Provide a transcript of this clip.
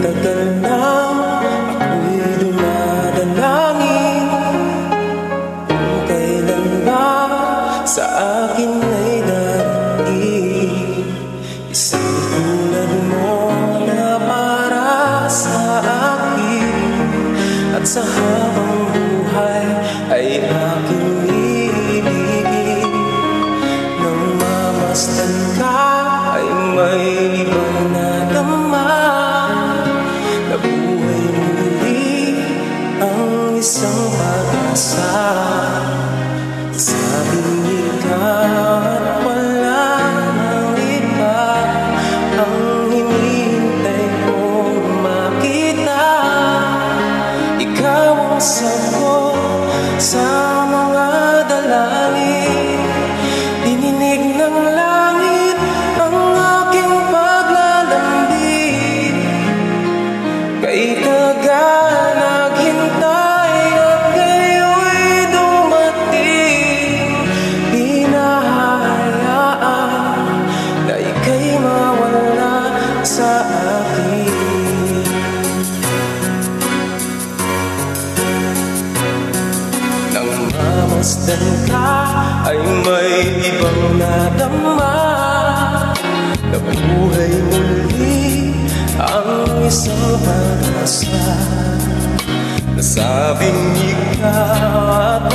tagal na ako'y dumadalangin kung kailan ba sa akin ay darating isang tulad mo na para sa akin, at sa habang buhay ay aking ibigin. Nang mamasdan ka ay may ibang nadama, nabuhay muli ang isang pag-asa. Sabing ikaw at wala nang iba ang hinihintay kong makita. Ikaw ang sagot sa mga dalangin, dininig ng langit ang aking paglalambing. Kay tagal naghintay at kayo'y dumating, di nahahayaan na ika'y mawala sa akin. Nang mamasdan ka ay may ibang nadama, nabuhay muli ang isang pag-asa. Nasabing ikaw at